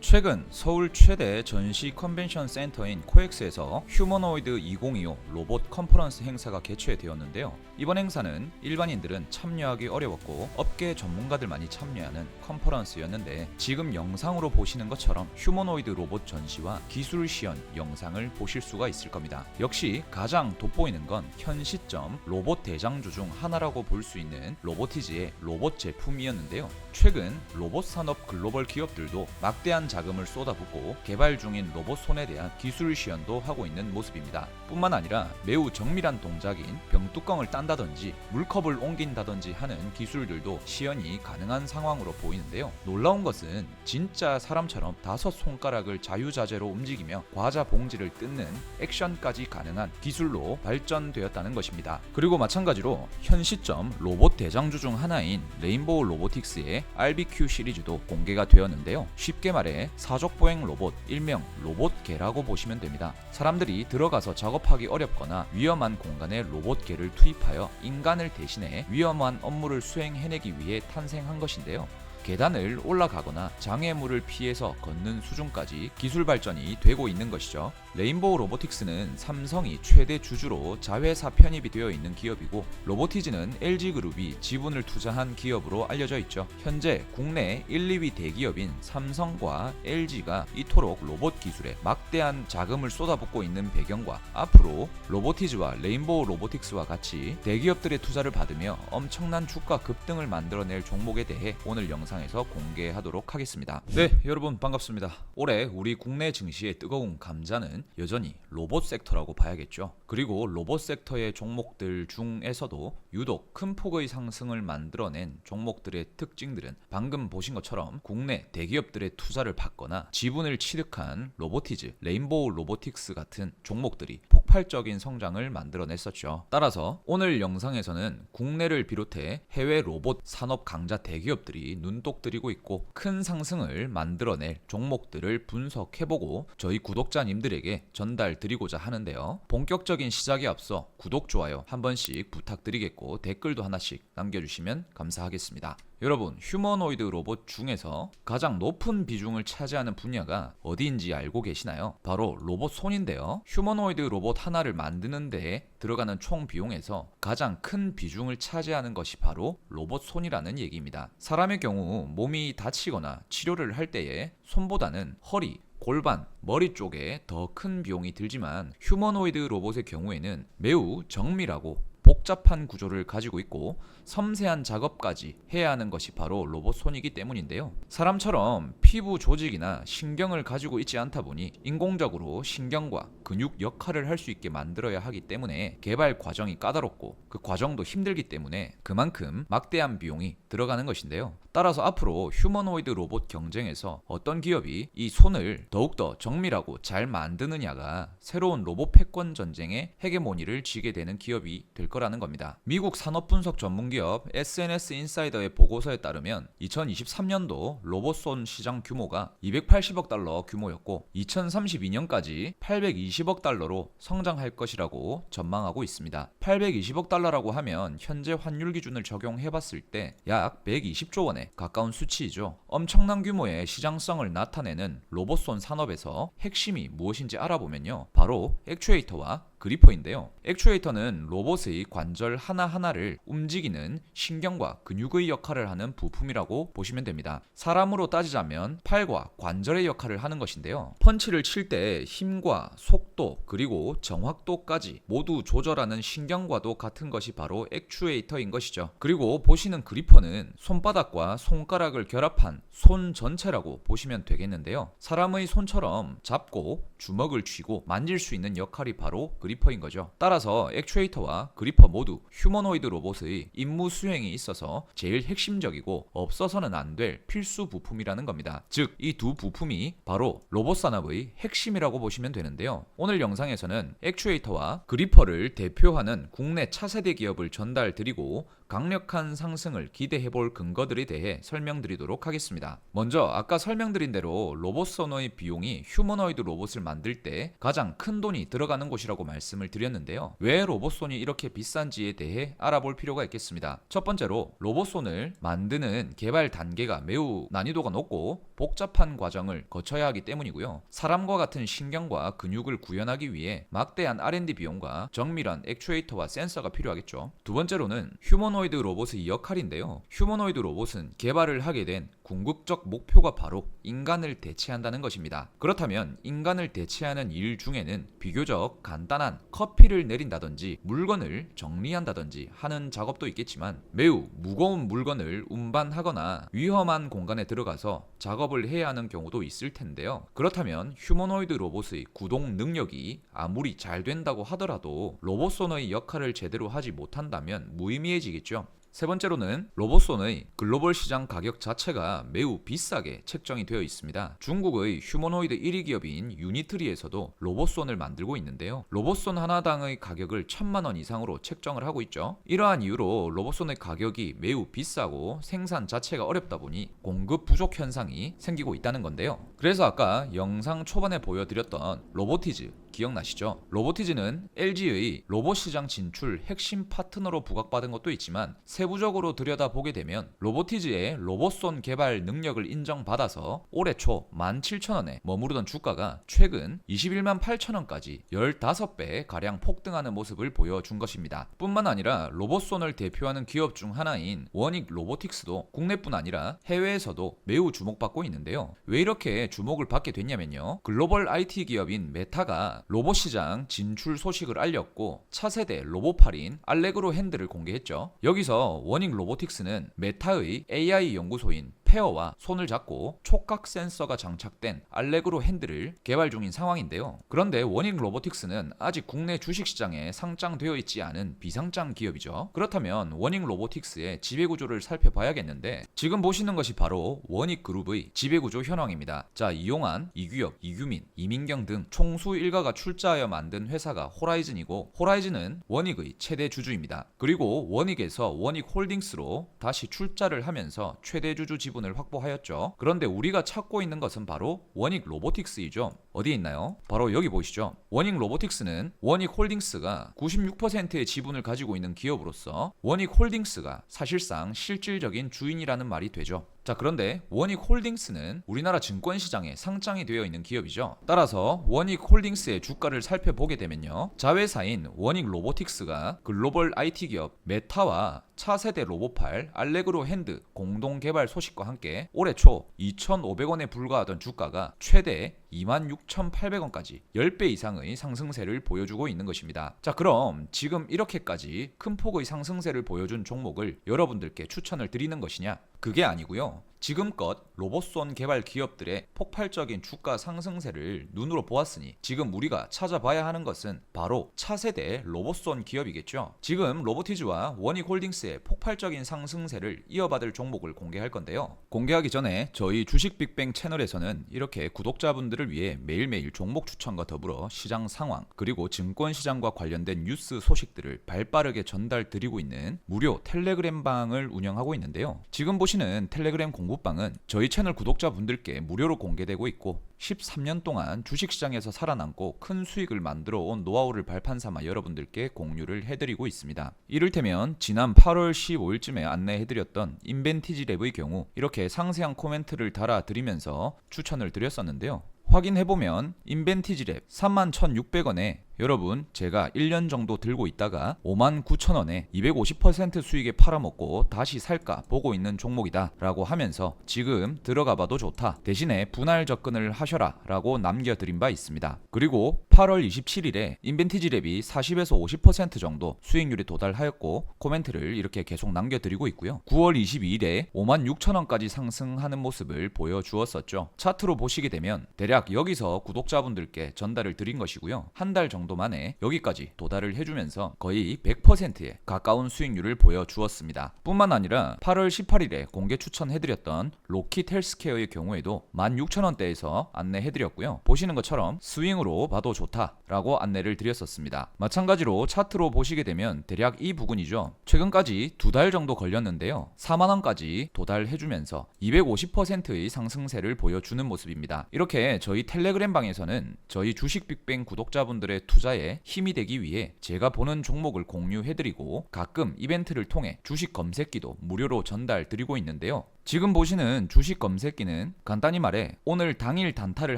최근 서울 최대 전시 컨벤션 센터인 코엑스에서 휴머노이드 2025 로봇 컨퍼런스 행사가 개최되었는데요. 이번 행사는 일반인들은 참여하기 어려웠고 업계 전문가들만이 참여하는 컨퍼런스였는데, 지금 영상으로 보시는 것처럼 휴머노이드 로봇 전시와 기술 시연 영상을 보실 수가 있을 겁니다. 역시 가장 돋보이는 건 현 시점 로봇 대장주 중 하나라고 볼 수 있는 로보티즈의 로봇 제품이었는데요. 최근 로봇 산업 글로벌 기업들도 막대한 자금을 쏟아붓고 개발 중인 로봇 손에 대한 기술 시연도 하고 있는 모습입니다. 뿐만 아니라 매우 정밀한 동작인 병뚜껑을 딴다든지 물컵을 옮긴다든지 하는 기술들도 시연이 가능한 상황으로 보이는데요. 놀라운 것은 진짜 사람처럼 5손가락을 자유자재로 움직이며 과자 봉지를 뜯는 액션까지 가능한 기술로 발전되었다는 것입니다. 그리고 마찬가지로 현 시점 로봇 대장주 중 하나인 레인보우 로보틱스의 RBQ 시리즈도 공개가 되었는데요. 쉽게 말해 사족보행 로봇, 일명 로봇개라고 보시면 됩니다. 사람들이 들어가서 작업하기 어렵거나 위험한 공간에 로봇개를 투입하여 인간을 대신해 위험한 업무를 수행해내기 위해 탄생한 것인데요. 계단을 올라가거나 장애물을 피해서 걷는 수준까지 기술 발전이 되고 있는 것이죠. 레인보우 로보틱스는 삼성이 최대 주주로 자회사 편입이 되어 있는 기업이고, 로보티즈는 LG그룹이 지분을 투자한 기업으로 알려져 있죠. 현재 국내 1, 2위 대기업인 삼성과 LG가 이토록 로봇 기술에 막대한 자금을 쏟아붓고 있는 배경과 앞으로 로보티즈와 레인보우 로보틱스와 같이 대기업들의 투자를 받으며 엄청난 주가 급등을 만들어낼 종목에 대해 오늘 영상에서 공개하도록 하겠습니다. 네, 여러분 반갑습니다. 올해 우리 국내 증시의 뜨거운 감자는 여전히 로봇 섹터라고 봐야겠죠. 그리고 로봇 섹터의 종목들 중에서도 유독 큰 폭의 상승을 만들어낸 종목들의 특징들은 방금 보신 것처럼 국내 대기업들의 투자를 받거나 지분을 취득한 로보티즈, 레인보우 로보틱스 같은 종목들이 폭발적인 성장을 만들어냈었죠. 따라서 오늘 영상에서는 국내를 비롯해 해외 로봇 산업 강자 대기업들이 눈독 들이고 있고 큰 상승을 만들어낼 종목들을 분석해보고 저희 구독자님들에게 전달드리고자 하는데요. 본격적인 시작에 앞서 구독, 좋아요 한 번씩 부탁드리겠고 댓글도 하나씩 남겨주시면 감사하겠습니다. 여러분, 휴머노이드 로봇 중에서 가장 높은 비중을 차지하는 분야가 어디인지 알고 계시나요? 바로 로봇 손인데요. 휴머노이드 로봇 하나를 만드는 데 들어가는 총 비용에서 가장 큰 비중을 차지하는 것이 바로 로봇 손이라는 얘기입니다. 사람의 경우 몸이 다치거나 치료를 할 때에 손보다는 허리, 골반, 머리 쪽에 더 큰 비용이 들지만 휴머노이드 로봇의 경우에는 매우 정밀하고 복잡한 구조를 가지고 있고 섬세한 작업까지 해야 하는 것이 바로 로봇 손이기 때문인데요. 사람처럼 피부 조직이나 신경을 가지고 있지 않다 보니 인공적으로 신경과 근육 역할을 할 수 있게 만들어야 하기 때문에 개발 과정이 까다롭고 그 과정도 힘들기 때문에 그만큼 막대한 비용이 들어가는 것인데요. 따라서 앞으로 휴머노이드 로봇 경쟁에서 어떤 기업이 이 손을 더욱더 정밀하고 잘 만드느냐가 새로운 로봇 패권 전쟁의 헤게모니를 쥐게 되는 기업이 될 거라는 겁니다. 미국 산업분석 전문기업 SNS 인사이더의 보고서에 따르면 2023년도 로봇손 시장 규모가 280억 달러 규모였고 2032년까지 820억 달러로 성장할 것이라고 전망하고 있습니다. 820억 달러라고 하면 현재 환율 기준을 적용해봤을 때 약 120조 원에 가까운 수치이죠. 엄청난 규모의 시장성을 나타내는 로봇손 산업에서 핵심이 무엇인지 알아보면요, 바로 액추에이터와 그리퍼인데요. 액추에이터는 로봇의 관절 하나하나를 움직이는 신경과 근육의 역할을 하는 부품이라고 보시면 됩니다. 사람으로 따지자면 팔과 관절의 역할을 하는 것인데요. 펀치를 칠 때 힘과 속도 그리고 정확도까지 모두 조절하는 신경과도 같은 것이 바로 액추에이터인 것이죠. 그리고 보시는 그리퍼는 손바닥과 손가락을 결합한 손 전체라고 보시면 되겠는데요. 사람의 손처럼 잡고 주먹을 쥐고 만질 수 있는 역할이 바로 그리퍼인 거죠. 따라서 액추에이터와 그리퍼 모두 휴머노이드 로봇의 임무 수행에 있어서 제일 핵심적이고 없어서는 안 될 필수 부품이라는 겁니다. 즉, 이 두 부품이 바로 로봇 산업의 핵심이라고 보시면 되는데요. 오늘 영상에서는 액추에이터와 그리퍼를 대표하는 국내 차세대 기업을 전달드리고 강력한 상승을 기대해볼 근거들에 대해 설명드리도록 하겠습니다. 먼저 아까 설명드린 대로 로봇소너의 비용이 휴머노이드 로봇을 만들 때 가장 큰 돈이 들어가는 곳이라고 말씀을 드렸는데요. 왜 로봇손이 이렇게 비싼지에 대해 알아볼 필요가 있겠습니다. 첫 번째로 로봇손을 만드는 개발 단계가 매우 난이도가 높고 복잡한 과정을 거쳐야 하기 때문이고요. 사람과 같은 신경과 근육을 구현하기 위해 막대한 R&D 비용과 정밀한 액추에이터와 센서가 필요하겠죠. 두 번째로는 휴머노이드 로봇의 역할인데요. 휴머노이드 로봇은 개발을 하게 된 궁극적 목표가 바로 인간을 대체한다는 것입니다. 그렇다면 인간을 대체하는 일 중에는 비교적 간단한 커피를 내린다든지 물건을 정리한다든지 하는 작업도 있겠지만 매우 무거운 물건을 운반하거나 위험한 공간에 들어가서 작업을 해야 하는 경우도 있을 텐데요. 그렇다면 휴머노이드 로봇의 구동 능력이 아무리 잘 된다고 하더라도 로봇손의 역할을 제대로 하지 못한다면 무의미해지겠죠. 세 번째로는 로봇손의 글로벌 시장 가격 자체가 매우 비싸게 책정이 되어 있습니다. 중국의 휴머노이드 1위 기업인 유니트리에서도 로봇손을 만들고 있는데요. 로봇손 하나당의 가격을 1,000만 원 이상으로 책정을 하고 있죠. 이러한 이유로 로봇손의 가격이 매우 비싸고 생산 자체가 어렵다 보니 공급 부족 현상이 생기고 있다는 건데요. 그래서 아까 영상 초반에 보여드렸던 로보티즈 기억나시죠? 로보티즈는 LG의 로봇 시장 진출 핵심 파트너로 부각받은 것도 있지만 세부적으로 들여다보게 되면 로보티즈의 로봇손 개발 능력을 인정받아서 올해 초 17,000원에 머무르던 주가가 최근 21만 8천원까지 15배 가량 폭등하는 모습을 보여준 것입니다. 뿐만 아니라 로봇손을 대표하는 기업 중 하나인 원익 로보틱스도 국내뿐 아니라 해외에서도 매우 주목받고 있는데요. 왜 이렇게 주목을 받게 됐냐면요. 글로벌 IT 기업인 메타가 로봇 시장 진출 소식을 알렸고 차세대 로봇팔인 알레그로 핸들을 공개했죠. 여기서 원익 로보틱스는 메타의 AI 연구소인 페어와 손을 잡고 촉각 센서가 장착된 알레그로 핸들을 개발 중인 상황인데요. 그런데 원익 로보틱스는 아직 국내 주식시장에 상장되어 있지 않은 비상장 기업이죠. 그렇다면 원익 로보틱스의 지배구조를 살펴봐야겠는데 지금 보시는 것이 바로 원익 그룹의 지배구조 현황입니다. 자, 이용환, 이규혁, 이규민, 이민경 등 총수 일가가 출자하여 만든 회사가 호라이즌이고 호라이즌은 원익의 최대 주주입니다. 그리고 원익에서 원익 홀딩스로 다시 출자를 하면서 최대 주주 지분을 확보하였죠. 그런데 우리가 찾고 있는 것은 바로 원익 로보틱스이죠. 어디에 있나요? 바로 여기 보이시죠? 원익 로보틱스는 원익 홀딩스가 96%의 지분을 가지고 있는 기업으로서 원익 홀딩스가 사실상 실질적인 주인이라는 말이 되죠. 자, 그런데 원익 홀딩스는 우리나라 증권시장에 상장이 되어 있는 기업이죠. 따라서 원익 홀딩스의 주가를 살펴보게 되면요. 자회사인 원익 로보틱스가 글로벌 IT 기업 메타와 차세대 로봇팔 알레그로 핸드 공동 개발 소식과 함께 올해 초 2,500원에 불과하던 주가가 최대 26,800원까지 10배 이상의 상승세를 보여주고 있는 것입니다. 자, 그럼 지금 이렇게까지 큰 폭의 상승세를 보여준 종목을 여러분들께 추천을 드리는 것이냐? 그게 아니고요. 지금껏 로봇손 개발 기업들의 폭발적인 주가 상승세를 눈으로 보았으니 지금 우리가 찾아봐야 하는 것은 바로 차세대 로봇손 기업이겠죠. 지금 로보티즈와 원익홀딩스의 폭발적인 상승세를 이어받을 종목을 공개할 건데요. 공개하기 전에 저희 주식 빅뱅 채널에서는 이렇게 구독자분들을 위해 매일매일 종목 추천과 더불어 시장 상황 그리고 증권시장과 관련된 뉴스 소식들을 발빠르게 전달드리고 있는 무료 텔레그램 방을 운영하고 있는데요. 지금 보시는 텔레그램 공부방은 저희 채널 구독자분들께 무료로 공개되고 있고 13년 동안 주식시장에서 살아남고 큰 수익을 만들어 온 노하우를 발판 삼아 여러분들께 공유를 해드리고 있습니다. 이를테면 지난 8월 15일쯤에 안내해드렸던 인벤티지랩의 경우 이렇게 상세한 코멘트를 달아드리면서 추천을 드렸었는데요. 확인해보면 인벤티지랩 31,600원에 여러분 제가 1년 정도 들고 있다가 59,000원에 250% 수익에 팔아먹고 다시 살까 보고 있는 종목이다 라고 하면서 지금 들어가봐도 좋다 대신에 분할 접근을 하셔라 라고 남겨드린 바 있습니다. 그리고 8월 27일에 인벤티지랩이 40에서 50% 정도 수익률에 도달하였고 코멘트를 이렇게 계속 남겨드리고 있고요. 9월 22일에 56,000원까지 상승하는 모습을 보여주었었죠. 차트로 보시게 되면 대략 여기서 구독자분들께 전달을 드린 것이고요. 한 달 정도 정도 만에 여기까지 도달을 해주면서 거의 100%에 가까운 수익률을 보여주었습니다. 뿐만 아니라 8월 18일에 공개 추천해드렸던 로킷 헬스케어의 경우에도 16,000원대에서 안내해드렸고요. 보시는 것처럼 스윙으로 봐도 좋다라고 안내를 드렸었습니다. 마찬가지로 차트로 보시게 되면 대략 이 부근이죠. 최근까지 2달 정도 걸렸는데요. 4만원까지 도달해주면서 250%의 상승세를 보여주는 모습입니다. 이렇게 저희 텔레그램 방에서는 저희 주식 빅뱅 구독자분들의 투자에 힘이 되기 위해 제가 보는 종목을 공유해드리고 가끔 이벤트를 통해 주식 검색기도 무료로 전달드리고 있는데요. 지금 보시는 주식 검색기는 간단히 말해 오늘 당일 단타를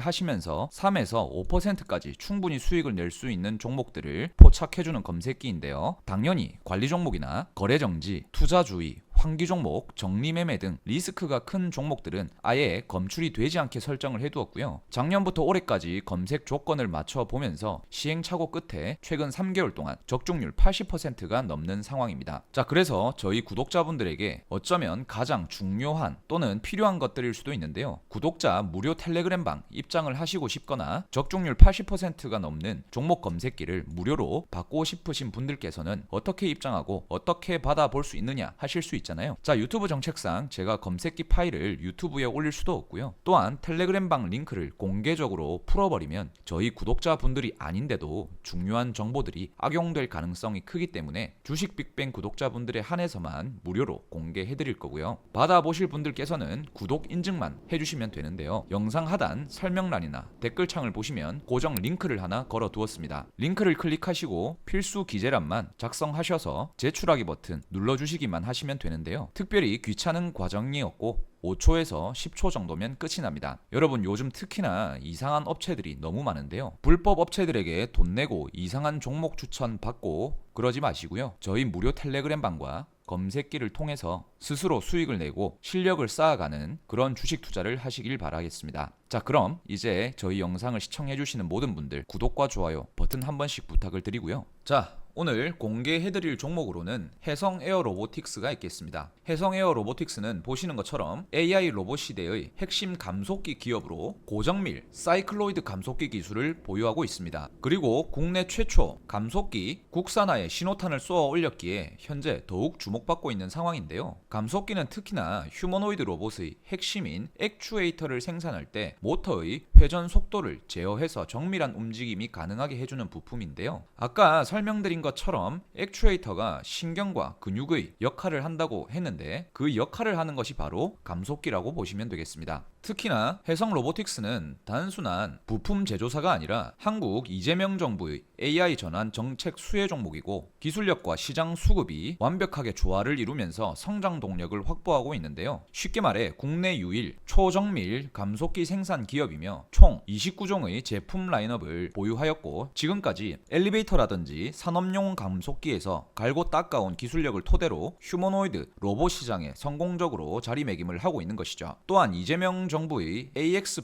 하시면서 3에서 5%까지 충분히 수익을 낼 수 있는 종목들을 포착해주는 검색기인데요. 당연히 관리 종목이나 거래 정지, 투자 주의, 환기 종목, 정리 매매 등 리스크가 큰 종목들은 아예 검출이 되지 않게 설정을 해두었고요. 작년부터 올해까지 검색 조건을 맞춰보면서 시행착오 끝에 최근 3개월 동안 적중률 80%가 넘는 상황입니다. 자, 그래서 저희 구독자분들에게 어쩌면 가장 중요한 또는 필요한 것들일 수도 있는데요. 구독자 무료 텔레그램방 입장을 하시고 싶거나 적중률 80%가 넘는 종목 검색기를 무료로 받고 싶으신 분들께서는 어떻게 입장하고 어떻게 받아볼 수 있느냐 하실 수 있잖아요. 자, 유튜브 정책상 제가 검색기 파일을 유튜브에 올릴 수도 없고요. 또한 텔레그램방 링크를 공개적으로 풀어버리면 저희 구독자분들이 아닌데도 중요한 정보들이 악용될 가능성이 크기 때문에 주식 빅뱅 구독자분들에 한해서만 무료로 공개해드릴 거고요. 받아보실 분들께서는 구독 인증만 해주시면 되는데요. 영상 하단 설명란이나 댓글창을 보시면 고정 링크를 하나 걸어 두었습니다. 링크를 클릭하시고 필수 기재란만 작성하셔서 제출하기 버튼 눌러주시기만 하시면 되는데요. 특별히 귀찮은 과정이 없고 5초에서 10초 정도면 끝이 납니다. 여러분, 요즘 특히나 이상한 업체들이 너무 많은데요. 불법 업체들에게 돈 내고 이상한 종목 추천 받고 그러지 마시고요. 저희 무료 텔레그램 방과 검색기를 통해서 스스로 수익을 내고 실력을 쌓아가는 그런 주식 투자를 하시길 바라겠습니다. 자, 그럼 이제 저희 영상을 시청해주시는 모든 분들 구독과 좋아요 버튼 한 번씩 부탁을 드리고요. 자, 오늘 공개해드릴 종목으로는 해성 에어 로보틱스가 있겠습니다. 해성 에어 로보틱스는 보시는 것처럼 AI 로봇 시대의 핵심 감속기 기업으로 고정밀 사이클로이드 감속기 기술을 보유하고 있습니다. 그리고 국내 최초 감속기 국산화에 신호탄을 쏘아 올렸기에 현재 더욱 주목받고 있는 상황인데요. 감속기는 특히나 휴머노이드 로봇의 핵심인 액추에이터를 생산할 때 모터의 회전 속도를 제어해서 정밀한 움직임이 가능하게 해주는 부품인데요. 아까 설명드린 것처럼 액추에이터가 신경과 근육의 역할을 한다고 했는데 그 역할을 하는 것이 바로 감속기라고 보시면 되겠습니다. 특히나 해성 로보틱스는 단순한 부품 제조사가 아니라 한국 이재명 정부의 AI 전환 정책 수혜 종목이고 기술력과 시장 수급이 완벽하게 조화를 이루면서 성장 동력을 확보하고 있는데요. 쉽게 말해 국내 유일 초정밀 감속기 생산 기업이며 총 29종의 제품 라인업을 보유하였고 지금까지 엘리베이터라든지 산업용 감속기에서 갈고 닦아온 기술력을 토대로 휴머노이드 로봇 시장에 성공적으로 자리매김을 하고 있는 것이죠. 또한 이재명 정부의 AX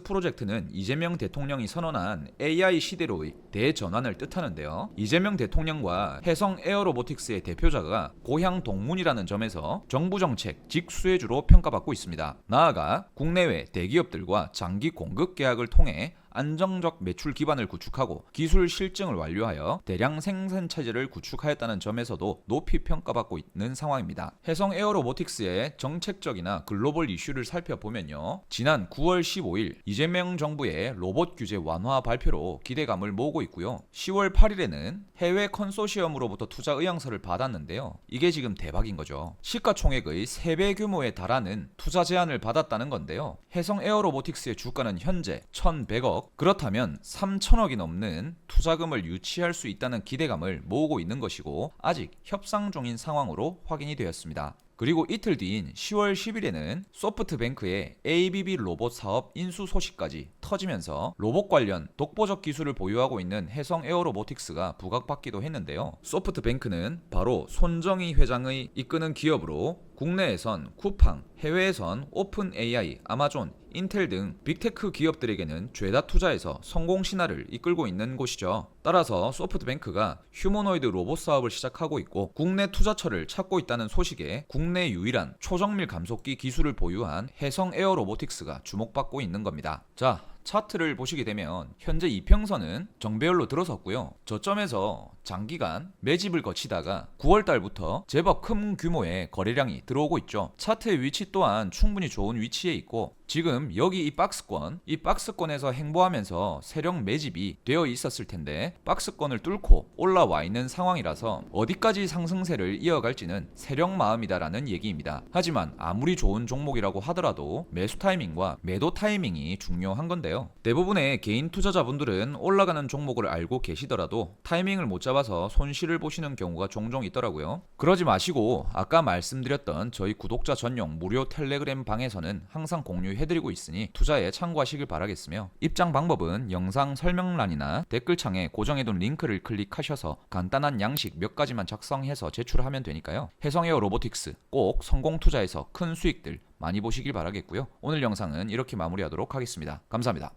프로젝트는 이재명 대통령이 선언한 AI 시대로의 대전환을 뜻하는데요. 이재명 대통령과 해성 에어로보틱스의 대표자가 고향 동문이라는 점에서 정부 정책 직수혜주로 평가받고 있습니다. 나아가 국내외 대기업들과 장기 공급 계약을 통해 안정적 매출 기반을 구축하고 기술 실증을 완료하여 대량 생산 체제를 구축하였다는 점에서도 높이 평가받고 있는 상황입니다. 해성 에어로보틱스의 정책적이나 글로벌 이슈를 살펴보면요. 지난 9월 15일 이재명 정부의 로봇 규제 완화 발표로 기대감을 모으고 있고요. 10월 8일에는 해외 컨소시엄으로부터 투자 의향서를 받았는데요. 이게 지금 대박인 거죠. 시가총액의 3배 규모에 달하는 투자 제안을 받았다는 건데요. 해성 에어로보틱스의 주가는 현재 1,100억, 그렇다면 3천억이 넘는 투자금을 유치할 수 있다는 기대감을 모으고 있는 것이고 아직 협상 중인 상황으로 확인이 되었습니다. 그리고 이틀 뒤인 10월 10일에는 소프트뱅크의 ABB 로봇 사업 인수 소식까지 터지면서 로봇 관련 독보적 기술을 보유하고 있는 해성 에어로보틱스가 부각받기도 했는데요. 소프트뱅크는 바로 손정희 회장의 이끄는 기업으로 국내에선 쿠팡, 해외에선 오픈 AI, 아마존, 인텔 등 빅테크 기업들에게는 죄다 투자에서 성공 신화를 이끌고 있는 곳이죠. 따라서 소프트뱅크가 휴머노이드 로봇 사업을 시작하고 있고 국내 투자처를 찾고 있다는 소식에 국내 유일한 초정밀 감속기 기술을 보유한 해성 에어 로보틱스가 주목받고 있는 겁니다. 자, 차트를 보시게 되면 현재 이평선은 정배열로 들어섰고요. 저점에서 장기간 매집을 거치다가 9월 달부터 제법 큰 규모의 거래량이 들어오고 있죠. 차트의 위치 또한 충분히 좋은 위치에 있고 지금 여기 이 박스권에서 행보하면서 세력 매집이 되어 있었을 텐데 박스권을 뚫고 올라와 있는 상황이라서 어디까지 상승세를 이어갈지는 세력 마음이다라는 얘기입니다. 하지만 아무리 좋은 종목이라고 하더라도 매수 타이밍과 매도 타이밍이 중요한 건데요. 대부분의 개인 투자자분들은 올라가는 종목을 알고 계시더라도 타이밍을 못 잡아서 손실을 보시는 경우가 종종 있더라고요. 그러지 마시고 아까 말씀드렸던 저희 구독자 전용 무료 텔레그램 방에서는 항상 공유해드리고 있으니 투자에 참고하시길 바라겠으며 입장 방법은 영상 설명란이나 댓글창에 고정해둔 링크를 클릭하셔서 간단한 양식 몇 가지만 작성해서 제출하면 되니까요. 해성에어 로보틱스 꼭 성공 투자해서 큰 수익들 많이 보시길 바라겠고요. 오늘 영상은 이렇게 마무리하도록 하겠습니다. 감사합니다.